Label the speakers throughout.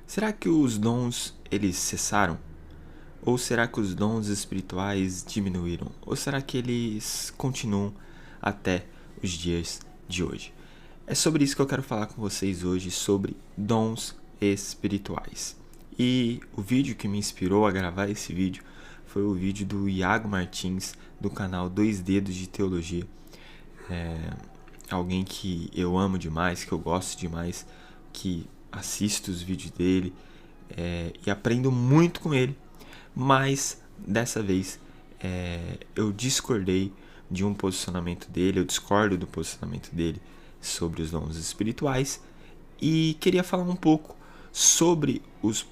Speaker 1: Será que os dons eles cessaram? Ou será que os dons espirituais diminuíram? Ou será que eles continuam até os dias de hoje? É sobre isso que eu quero falar com vocês hoje, sobre dons espirituais. E o vídeo que me inspirou a gravar esse vídeo foi o vídeo do Iago Martins, do canal Dois Dedos de Teologia. Alguém que eu amo demais, que eu gosto demais, que assisto os vídeos dele e aprendo muito com ele. Mas dessa vez eu discordei de um posicionamento dele, eu discordo do posicionamento dele sobre os dons espirituais e queria falar um pouco sobre os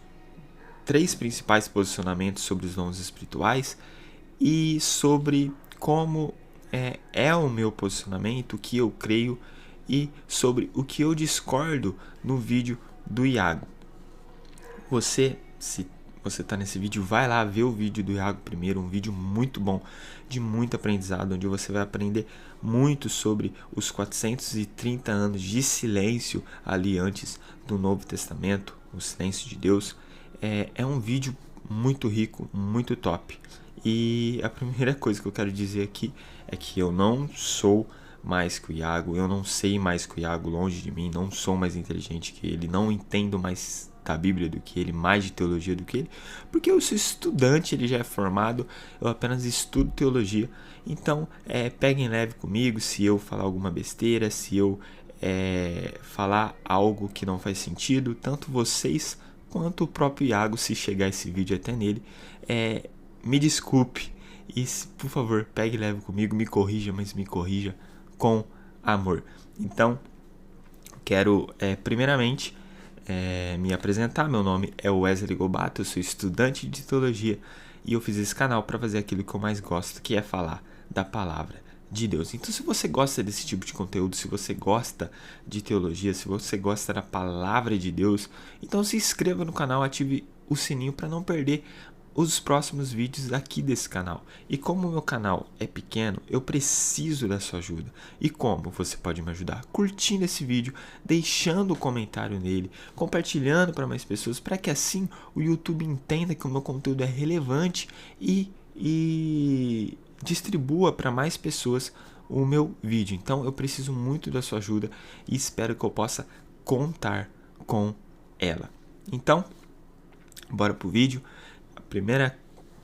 Speaker 1: três principais posicionamentos sobre os dons espirituais e sobre como é o meu posicionamento, o que eu creio e sobre o que eu discordo no vídeo do Iago. Se você está nesse vídeo, vai lá ver o vídeo do Iago primeiro, um vídeo muito bom, de muito aprendizado, onde você vai aprender muito sobre os 430 anos de silêncio ali antes do Novo Testamento, o silêncio de Deus. É um vídeo muito rico, muito top. E a primeira coisa que eu quero dizer aqui é que eu não sou mais que o Iago, eu não sei mais que o Iago, longe de mim, não sou mais inteligente que ele, não entendo mais da Bíblia do que ele, mais de teologia do que ele, porque eu sou estudante, ele já é formado, eu apenas estudo teologia. Então peguem leve comigo se eu falar alguma besteira, se eu falar algo que não faz sentido, tanto vocês quanto o próprio Iago, se chegar esse vídeo até nele, me desculpe e, por favor, pegue leve comigo, me corrija, mas me corrija com amor. Então, quero primeiramente me apresentar. Meu nome é Wesley Gobato, eu sou estudante de teologia e eu fiz esse canal para fazer aquilo que eu mais gosto, que é falar da palavra de Deus. Então, se você gosta desse tipo de conteúdo, se você gosta de teologia, se você gosta da palavra de Deus, então se inscreva no canal, ative o sininho para não perder os próximos vídeos aqui desse canal. E como o meu canal é pequeno, eu preciso da sua ajuda. E como você pode me ajudar? Curtindo esse vídeo, deixando um comentário nele, compartilhando para mais pessoas, para que assim o YouTube entenda que o meu conteúdo é relevante e distribua para mais pessoas o meu vídeo. Então eu preciso muito da sua ajuda e espero que eu possa contar com ela. Então, bora pro vídeo. O primeiro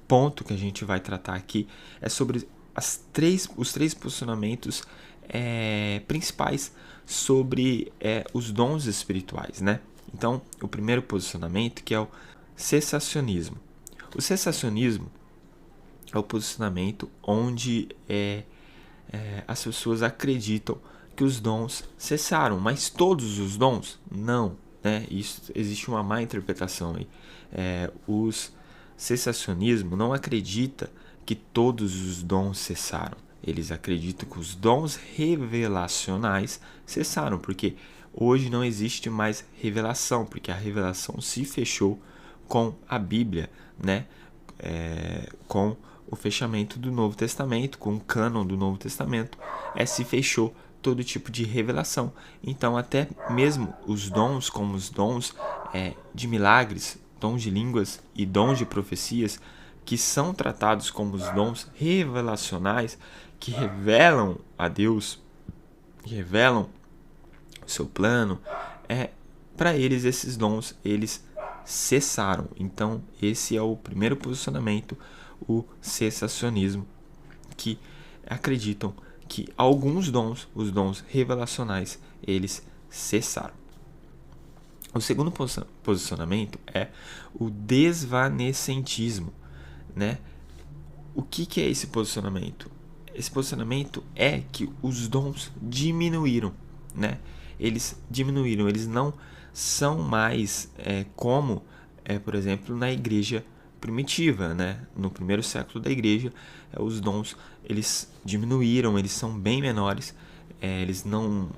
Speaker 1: ponto que a gente vai tratar aqui é sobre os três posicionamentos principais sobre os dons espirituais, né? Então, o primeiro posicionamento, que é o cessacionismo. O cessacionismo é o posicionamento onde as pessoas acreditam que os dons cessaram, mas todos os dons não, né? Isso, existe uma má interpretação aí. Os cessacionismo não acredita que todos os dons cessaram. Eles acreditam que os dons revelacionais cessaram, porque hoje não existe mais revelação, porque a revelação se fechou com a Bíblia, né? Com o fechamento do Novo Testamento, com o cânon do Novo Testamento, se fechou todo tipo de revelação. Então, até mesmo os dons, como os dons de milagres, dons de línguas e dons de profecias, que são tratados como os dons revelacionais, que revelam a Deus, que revelam o seu plano, para eles esses dons, eles cessaram. Então, esse é o primeiro posicionamento, o cessacionismo, que acreditam que alguns dons, os dons revelacionais, eles cessaram. O segundo posicionamento é o desvanecentismo, né? O que é esse posicionamento? Esse posicionamento é que os dons diminuíram, né? Eles diminuíram, eles não são mais como, por exemplo, na igreja primitiva, né? No primeiro século da igreja, os dons eles diminuíram, eles são bem menores, eles não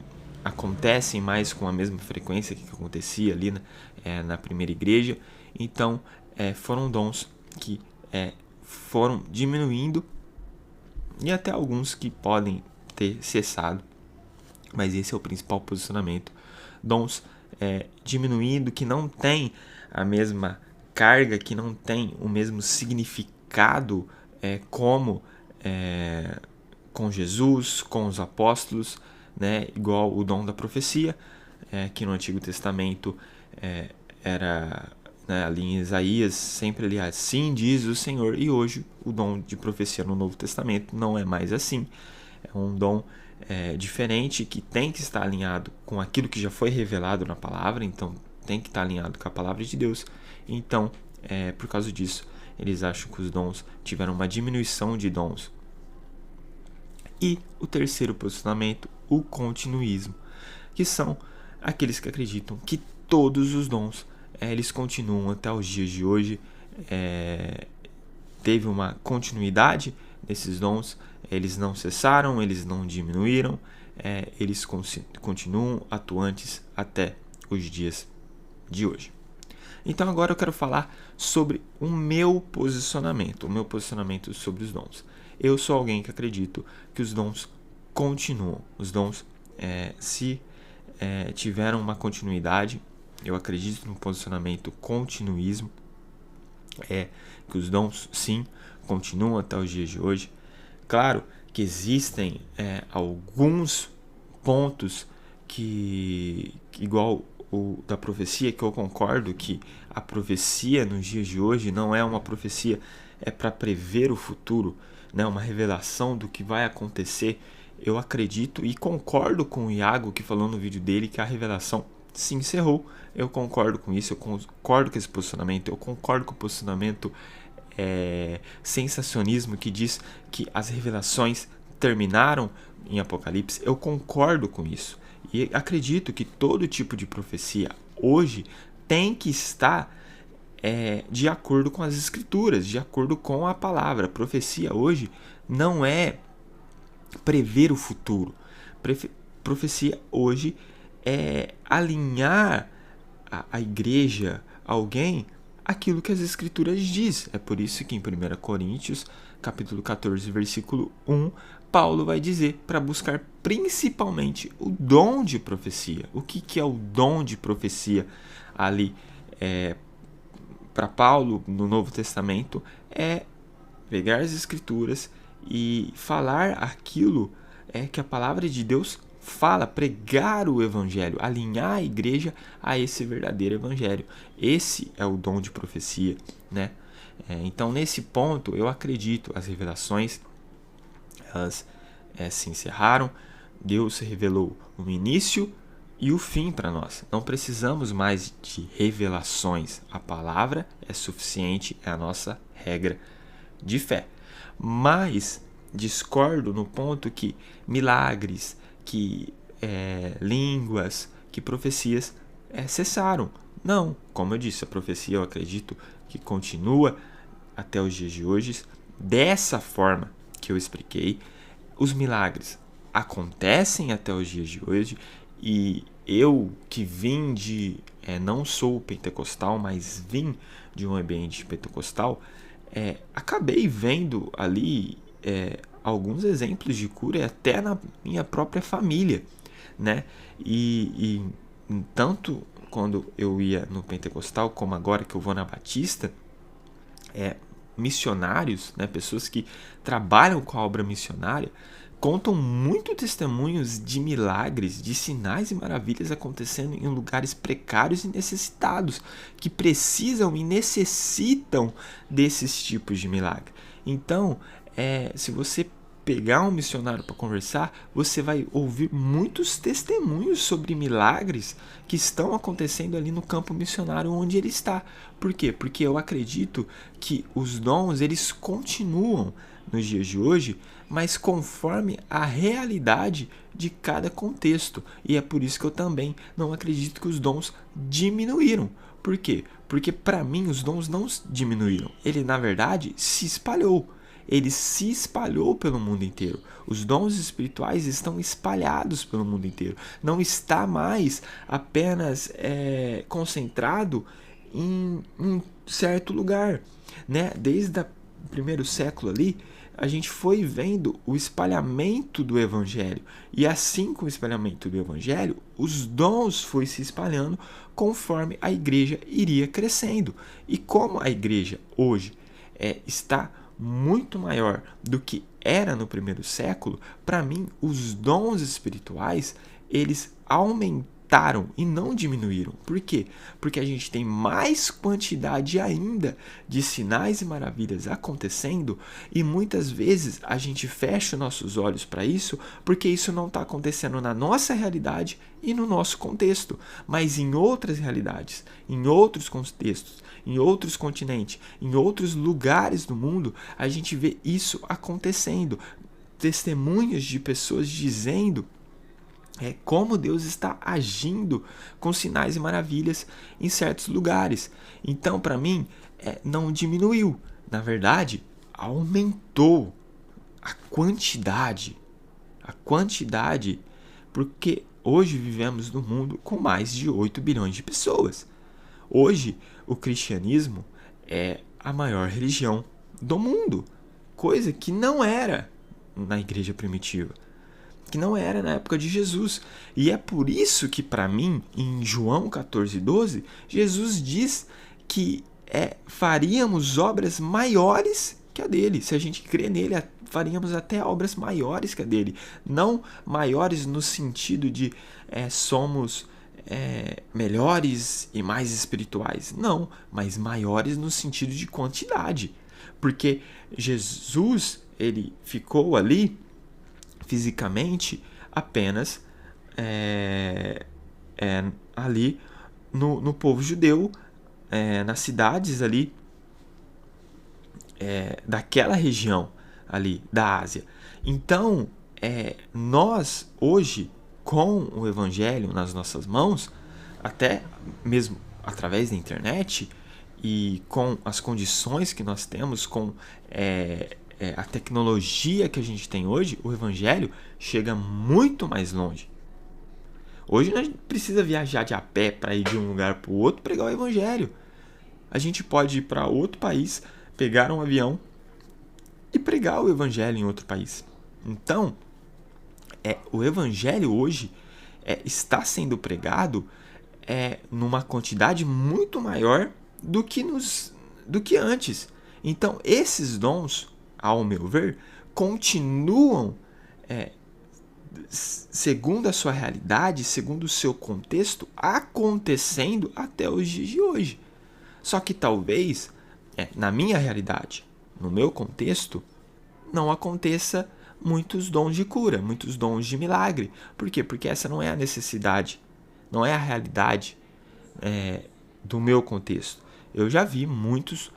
Speaker 1: acontecem mais com a mesma frequência que acontecia ali na primeira igreja. Então, foram dons que foram diminuindo e até alguns que podem ter cessado, mas esse é o principal posicionamento. Dons diminuindo, que não tem a mesma carga, que não tem o mesmo significado como com Jesus, com os apóstolos, né? Igual o dom da profecia, que no Antigo Testamento era, né, ali em Isaías, sempre ali assim diz o Senhor, e hoje o dom de profecia no Novo Testamento não é mais assim. É um dom diferente, que tem que estar alinhado com aquilo que já foi revelado na palavra, então tem que estar alinhado com a palavra de Deus. Então, por causa disso, eles acham que os dons tiveram uma diminuição de dons. E o terceiro posicionamento, o continuismo, que são aqueles que acreditam que todos os dons eles continuam até os dias de hoje. Teve uma continuidade desses dons, eles não cessaram, eles não diminuíram, eles continuam atuantes até os dias de hoje. Então agora eu quero falar sobre o meu posicionamento sobre os dons. Eu sou alguém que acredito que os dons continuam, os dons se tiveram uma continuidade. Eu acredito no posicionamento continuismo, que os dons sim continuam até os dias de hoje. Claro que existem alguns pontos que igual o da profecia, que eu concordo que a profecia nos dias de hoje não é uma profecia para prever o futuro, né, uma revelação do que vai acontecer. Eu acredito e concordo com o Iago, que falou no vídeo dele que a revelação se encerrou. Eu concordo com isso, eu concordo com esse posicionamento, eu concordo com o posicionamento sensacionismo que diz que as revelações terminaram em Apocalipse. Eu concordo com isso e acredito que todo tipo de profecia hoje tem que estar de acordo com as escrituras, de acordo com a palavra. A profecia hoje não é prever o futuro. Profecia hoje é alinhar a igreja, alguém, aquilo que as escrituras diz. É por isso que em 1 Coríntios, capítulo 14, versículo 1, Paulo vai dizer para buscar principalmente o dom de profecia. O que é o dom de profecia ali para Paulo no Novo Testamento? É pegar as escrituras e falar aquilo que a palavra de Deus fala, pregar o evangelho, alinhar a igreja a esse verdadeiro evangelho. Esse é o dom de profecia, né? Então, nesse ponto, eu acredito, as revelações elas se encerraram. Deus revelou o início e o fim para nós. Não precisamos mais de revelações. A palavra é suficiente, é a nossa regra de fé. Mas discordo no ponto que milagres, que línguas, que profecias cessaram. Não, como eu disse, a profecia eu acredito que continua até os dias de hoje, dessa forma que eu expliquei. Os milagres acontecem até os dias de hoje, e eu que vim não sou pentecostal, mas vim de um ambiente pentecostal, acabei vendo ali alguns exemplos de cura até na minha própria família, né? E tanto quando eu ia no pentecostal como agora que eu vou na batista, missionários, né, pessoas que trabalham com a obra missionária, contam muito testemunhos de milagres, de sinais e maravilhas acontecendo em lugares precários e necessitados, que precisam e necessitam desses tipos de milagre. Então, se você pegar um missionário para conversar, você vai ouvir muitos testemunhos sobre milagres que estão acontecendo ali no campo missionário onde ele está. Por quê? Porque eu acredito que os dons eles continuam nos dias de hoje, mas conforme a realidade de cada contexto. E é por isso que eu também não acredito que os dons diminuíram. Por quê? Porque para mim os dons não diminuíram. Ele, na verdade, se espalhou. Ele se espalhou pelo mundo inteiro. Os dons espirituais estão espalhados pelo mundo inteiro. Não está mais apenas concentrado em um certo lugar, né? Desde o primeiro século ali, a gente foi vendo o espalhamento do evangelho. E assim com o espalhamento do evangelho, os dons foi se espalhando conforme a igreja iria crescendo. E como a igreja hoje está muito maior do que era no primeiro século, para mim, os dons espirituais, eles aumentaram e não diminuíram. Por quê? Porque a gente tem mais quantidade ainda de sinais e maravilhas acontecendo e muitas vezes a gente fecha nossos olhos para isso porque isso não está acontecendo na nossa realidade e no nosso contexto, mas em outras realidades, em outros contextos, em outros continentes, em outros lugares do mundo, a gente vê isso acontecendo. Testemunhos de pessoas dizendo como Deus está agindo com sinais e maravilhas em certos lugares. Então, para mim, não diminuiu. Na verdade, aumentou a quantidade. A quantidade, porque hoje vivemos num mundo com mais de 8 bilhões de pessoas. Hoje, o cristianismo é a maior religião do mundo, coisa que não era na igreja primitiva, que não era na época de Jesus. E é por isso que, para mim, em João 14:12, Jesus diz que faríamos obras maiores que a dele. Se a gente crê nele, faríamos até obras maiores que a dele. Não maiores no sentido de somos melhores e mais espirituais. Não, mas maiores no sentido de quantidade. Porque Jesus, ele ficou ali fisicamente apenas ali no povo judeu, nas cidades ali daquela região ali da Ásia. Então, nós hoje, com o evangelho nas nossas mãos, até mesmo através da internet e com as condições que nós temos, com a tecnologia que a gente tem hoje, o evangelho chega muito mais longe. Hoje não precisa viajar de a pé para ir de um lugar para o outro pregar o evangelho. A gente pode ir para outro país, pegar um avião e pregar o evangelho em outro país. Então, o evangelho hoje está sendo pregado numa quantidade muito maior do que antes. Então, esses dons, ao meu ver, continuam segundo a sua realidade, segundo o seu contexto, acontecendo até os dias de hoje. Só que talvez, na minha realidade, no meu contexto, não aconteça muitos dons de cura, muitos dons de milagre. Por quê? Porque essa não é a necessidade, não é a realidade do meu contexto. Eu já vi muitos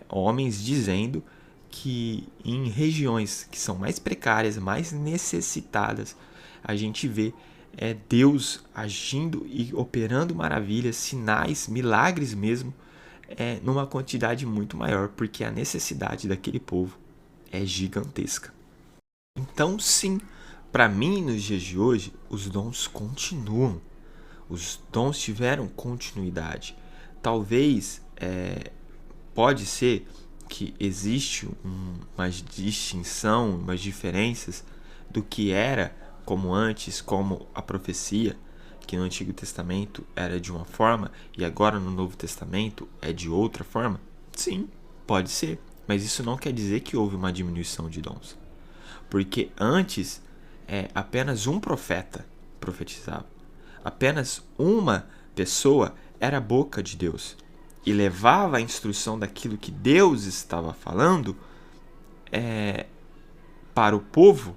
Speaker 1: homens dizendo que em regiões que são mais precárias, mais necessitadas, a gente vê Deus agindo e operando maravilhas, sinais, milagres mesmo, numa quantidade muito maior, porque a necessidade daquele povo é gigantesca. Então, sim, para mim, nos dias de hoje, os dons continuam. Os dons tiveram continuidade. Talvez, pode ser que existe uma distinção, umas diferenças do que era como antes, como a profecia, que no Antigo Testamento era de uma forma e agora no Novo Testamento é de outra forma? Sim, pode ser, mas isso não quer dizer que houve uma diminuição de dons. Porque antes, apenas um profeta profetizava. Apenas uma pessoa era a boca de Deus e levava a instrução daquilo que Deus estava falando para o povo.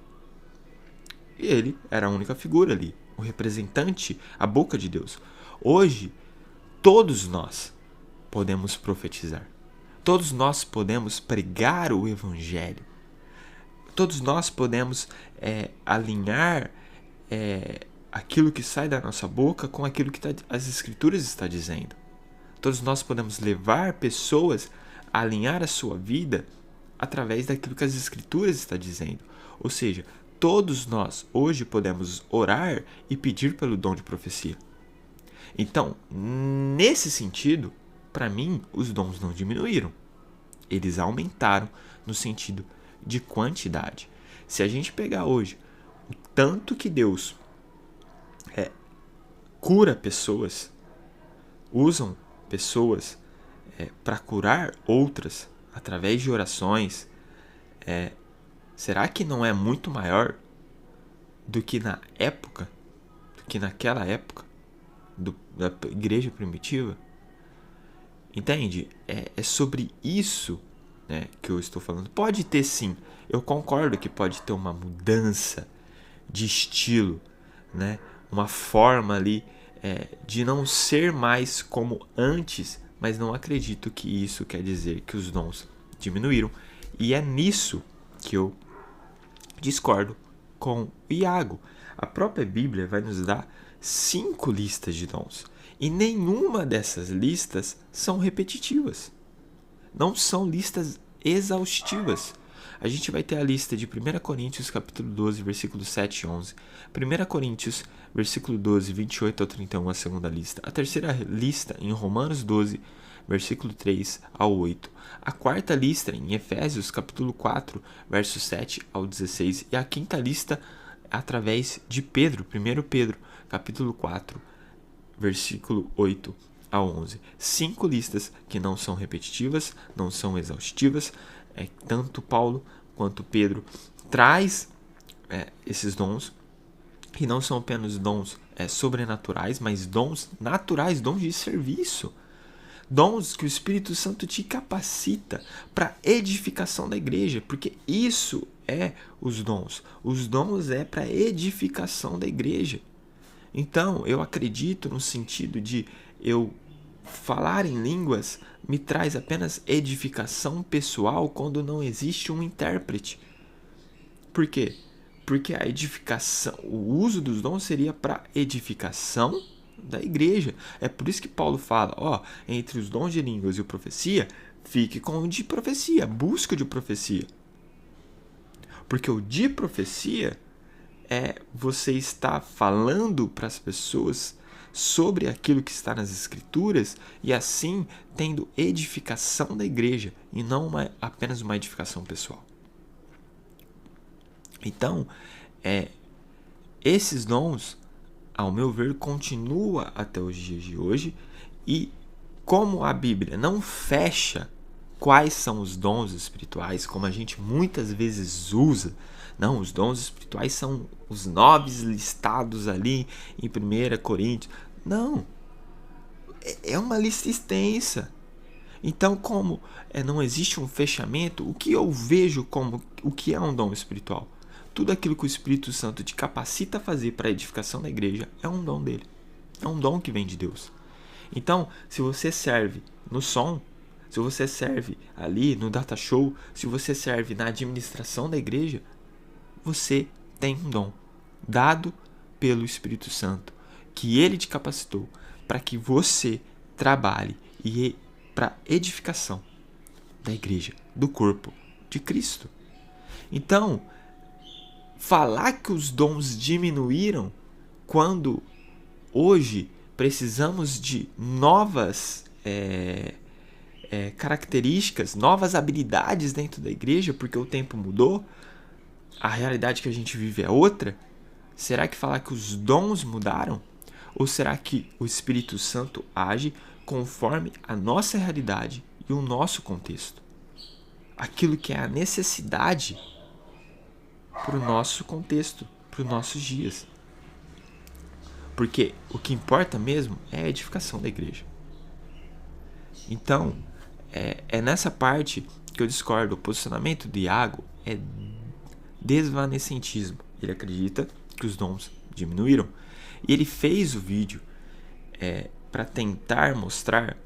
Speaker 1: E ele era a única figura ali, o representante, a boca de Deus. Hoje, todos nós podemos profetizar. Todos nós podemos pregar o evangelho. Todos nós podemos alinhar aquilo que sai da nossa boca com aquilo que as Escrituras estão dizendo. Todos nós podemos levar pessoas a alinhar a sua vida através daquilo que as Escrituras estão dizendo. Ou seja, todos nós hoje podemos orar e pedir pelo dom de profecia. Então, nesse sentido, para mim, os dons não diminuíram. Eles aumentaram no sentido de quantidade. Se a gente pegar hoje o tanto que Deus cura pessoas, usam pessoas para curar outras através de orações, será que não é muito maior do que naquela época da igreja primitiva? Entende? É sobre isso, né, que eu estou falando. Pode ter, sim, eu concordo que pode ter uma mudança de estilo, né, uma forma ali de não ser mais como antes, mas não acredito que isso quer dizer que os dons diminuíram. E é nisso que eu discordo com o Iago. A própria Bíblia vai nos dar 5 listas de dons. E nenhuma dessas listas são repetitivas. Não são listas exaustivas. A gente vai ter a lista de 1 Coríntios capítulo 12, versículos 7 e 11. 1 Coríntios, versículo 12, 28 ao 31, a segunda lista. A terceira lista em Romanos 12, versículo 3 ao 8. A quarta lista em Efésios capítulo 4, versos 7 ao 16. E a quinta lista através de Pedro, 1 Pedro, capítulo 4, versículo 8 a 11. 5 listas que não são repetitivas, não são exaustivas. Tanto Paulo quanto Pedro traz esses dons, que não são apenas dons sobrenaturais, mas dons naturais, dons de serviço. Dons que o Espírito Santo te capacita para edificação da igreja, porque isso é os dons. Os dons é para edificação da igreja. Então, eu acredito no sentido de eu falar em línguas me traz apenas edificação pessoal quando não existe um intérprete. Por quê? Porque a edificação, o uso dos dons seria para edificação da igreja. É por isso que Paulo fala, entre os dons de línguas e a profecia, fique com o de profecia, busca o de profecia. Porque o de profecia você está falando para as pessoas sobre aquilo que está nas Escrituras e assim tendo edificação da igreja e não apenas uma edificação pessoal. Então, esses dons, ao meu ver, continua até os dias de hoje, e como a Bíblia não fecha quais são os dons espirituais, como a gente muitas vezes usa, não, os dons espirituais são os 9 listados ali em 1 Coríntios. Não, é uma lista extensa. Então, como não existe um fechamento, o que eu vejo como o que é um dom espiritual? Tudo aquilo que o Espírito Santo te capacita a fazer para a edificação da igreja é um dom dele. É um dom que vem de Deus. Então, se você serve no som, se você serve ali no data show, se você serve na administração da igreja, você tem um dom dado pelo Espírito Santo, que ele te capacitou para que você trabalhe e para edificação da igreja, do corpo de Cristo. Então, falar que os dons diminuíram quando hoje precisamos de novas características, novas habilidades dentro da igreja, porque o tempo mudou, a realidade que a gente vive é outra. Será que falar que os dons mudaram? Ou será que o Espírito Santo age conforme a nossa realidade e o nosso contexto? Aquilo que é a necessidade para o nosso contexto, para os nossos dias. Porque o que importa mesmo é a edificação da igreja. Então, é nessa parte que eu discordo. O posicionamento de Iago é desvanecentismo. Ele acredita que os dons diminuíram. E ele fez o vídeo para tentar mostrar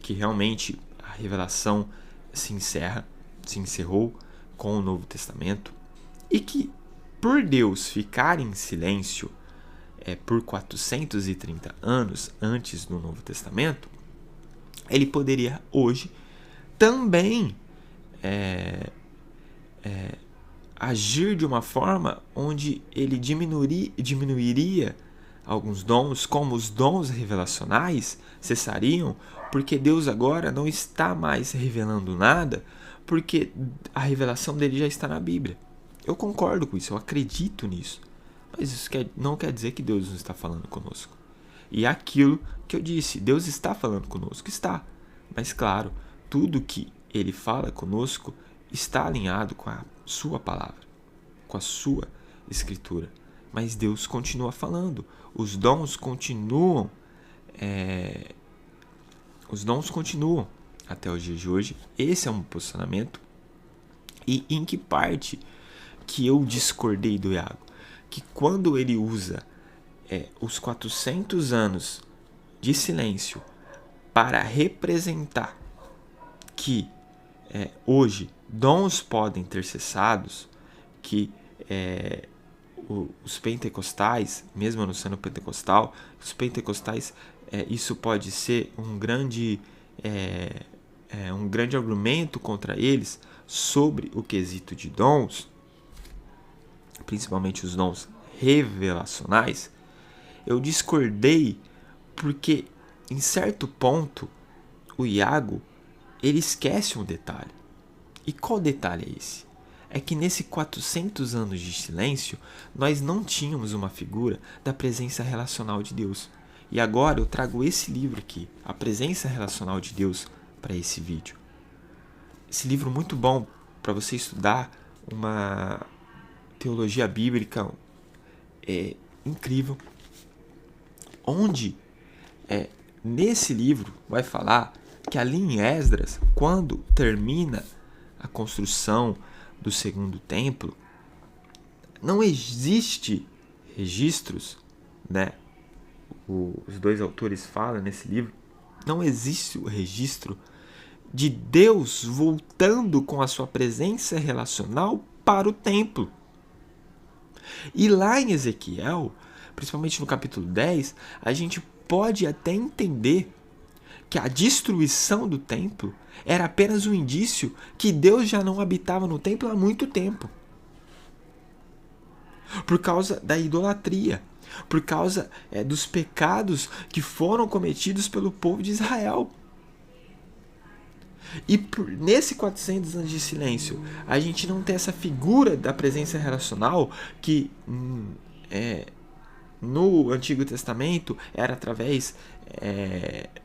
Speaker 1: que realmente a revelação se encerrou com o Novo Testamento, e que por Deus ficar em silêncio por 430 anos antes do Novo Testamento, ele poderia hoje também agir de uma forma onde ele diminuiria alguns dons, como os dons revelacionais cessariam, porque Deus agora não está mais revelando nada, porque a revelação dele já está na Bíblia. Eu concordo com isso, eu acredito nisso. Mas isso não quer dizer que Deus não está falando conosco. E é aquilo que eu disse, Deus está falando conosco, está. Mas claro, tudo que Ele fala conosco está alinhado com a sua palavra, com a sua escritura. Mas Deus continua falando. Os dons continuam até o dia de hoje. Esse é um posicionamento. E em que parte que eu discordei do Iago? Que quando ele usa os 400 anos de silêncio para representar que hoje dons podem ter cessados, que os pentecostais, mesmo eu não sendo pentecostal, os pentecostais, isso pode ser um grande argumento contra eles sobre o quesito de dons, principalmente os dons revelacionais. Eu discordei porque, em certo ponto, o Iago ele esquece um detalhe. E qual detalhe é esse? É que nesse 400 anos de silêncio, nós não tínhamos uma figura da presença relacional de Deus. E agora eu trago esse livro aqui, A Presença Relacional de Deus, para esse vídeo. Esse livro muito bom para você estudar uma teologia bíblica incrível, onde nesse livro vai falar que ali em Esdras, quando termina a construção do segundo templo, não existe registros, né? Os dois autores falam nesse livro, não existe o registro de Deus voltando com a sua presença relacional para o templo. E lá em Ezequiel, principalmente no capítulo 10, a gente pode até entender que a destruição do templo era apenas um indício que Deus já não habitava no templo há muito tempo. Por causa da idolatria, por causa dos pecados que foram cometidos pelo povo de Israel. E nesse 400 anos de silêncio, a gente não tem essa figura da presença relacional que no Antigo Testamento era através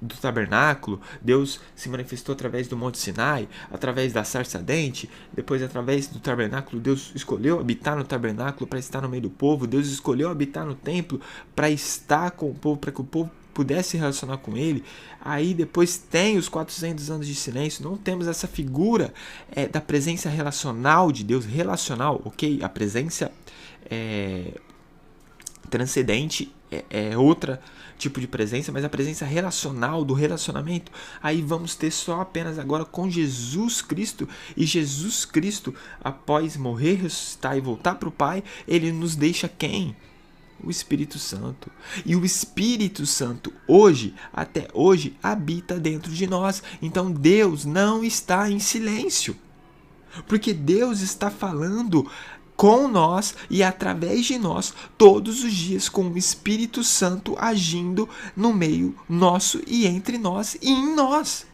Speaker 1: do tabernáculo. Deus se manifestou através do Monte Sinai, através da sarça ardente. Depois, através do tabernáculo, Deus escolheu habitar no tabernáculo para estar no meio do povo. Deus escolheu habitar no templo para estar com o povo, para que o povo pudesse se relacionar com ele. Aí depois tem os 400 anos de silêncio. Não temos essa figura da presença relacional de Deus. Relacional, ok? A presença transcendente é outra tipo de presença, mas a presença relacional, do relacionamento, aí vamos ter só apenas agora com Jesus Cristo. E Jesus Cristo, após morrer, ressuscitar e voltar para o Pai, ele nos deixa quem? O Espírito Santo. E o Espírito Santo hoje, até hoje, habita dentro de nós. Então Deus não está em silêncio, porque Deus está falando com nós e através de nós todos os dias, com o Espírito Santo agindo no meio nosso e entre nós e em nós.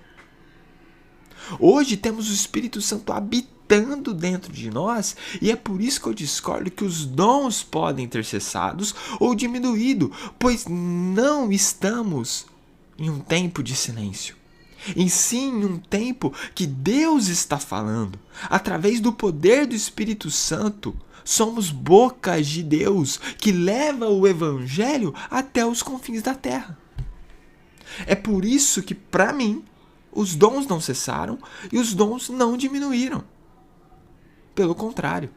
Speaker 1: Hoje temos o Espírito Santo habitando dentro de nós, e é por isso que eu discordo que os dons podem ter cessados ou diminuído, pois não estamos em um tempo de silêncio. Em sim, um tempo que Deus está falando. Através do poder do Espírito Santo, somos bocas de Deus que leva o Evangelho até os confins da terra. É por isso que, para mim, os dons não cessaram e os dons não diminuíram. Pelo contrário,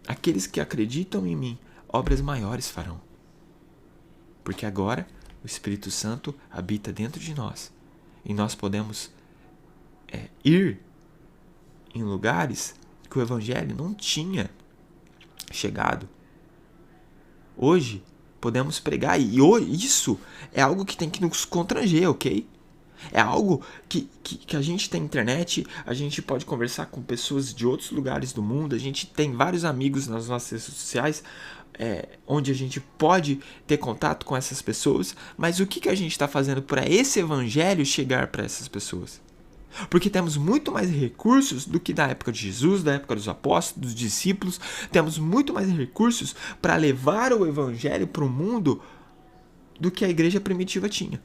Speaker 1: aqueles que acreditam em mim, obras maiores farão. Porque agora o Espírito Santo habita dentro de nós. E nós podemos ir em lugares que o Evangelho não tinha chegado. Hoje podemos pregar. E isso é algo que tem que nos constranger, ok? É algo que a gente tem internet, a gente pode conversar com pessoas de outros lugares do mundo, a gente tem vários amigos nas nossas redes sociais, onde a gente pode ter contato com essas pessoas, mas o que a gente está fazendo para esse evangelho chegar para essas pessoas? Porque temos muito mais recursos do que na época de Jesus, da época dos apóstolos, dos discípulos. Temos muito mais recursos para levar o evangelho para o mundo do que a igreja primitiva tinha.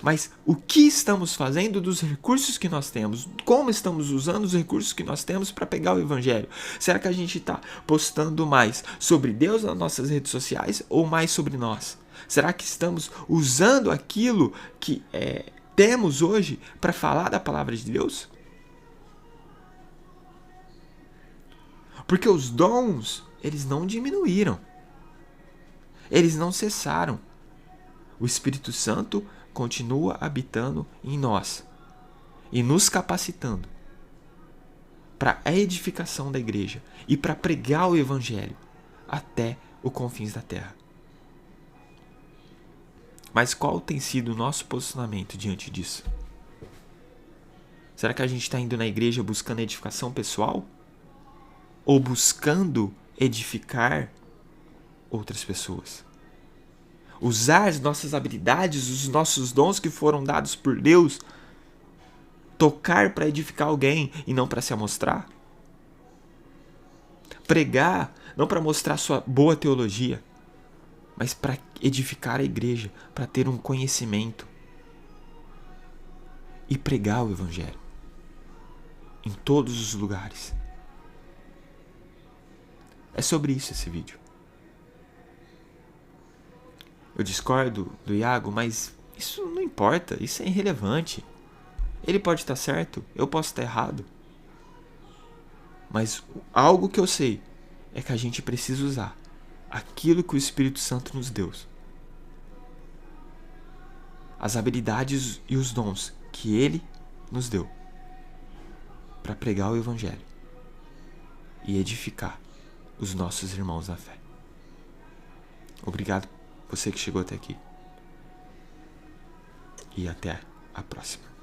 Speaker 1: Mas o que estamos fazendo dos recursos que nós temos? Como estamos usando os recursos que nós temos para pegar o evangelho? Será que a gente está postando mais sobre Deus nas nossas redes sociais ou mais sobre nós? Será que estamos usando aquilo que temos hoje para falar da palavra de Deus? Porque os dons, eles não diminuíram. Eles não cessaram. O Espírito Santo continua habitando em nós e nos capacitando para a edificação da igreja e para pregar o evangelho até os confins da terra. Mas qual tem sido o nosso posicionamento diante disso? Será que a gente está indo na igreja buscando edificação pessoal? Ou buscando edificar outras pessoas? Usar as nossas habilidades, os nossos dons que foram dados por Deus, tocar para edificar alguém e não para se amostrar? Pregar não para mostrar sua boa teologia, mas para edificar a igreja, para ter um conhecimento e pregar o evangelho em todos os lugares. É sobre isso esse vídeo. Eu discordo do Iago, mas isso não importa, isso é irrelevante. Ele pode estar certo, eu posso estar errado. Mas algo que eu sei é que a gente precisa usar aquilo que o Espírito Santo nos deu. As habilidades e os dons que Ele nos deu para pregar o Evangelho e edificar os nossos irmãos na fé. Obrigado você que chegou até aqui. E até a próxima.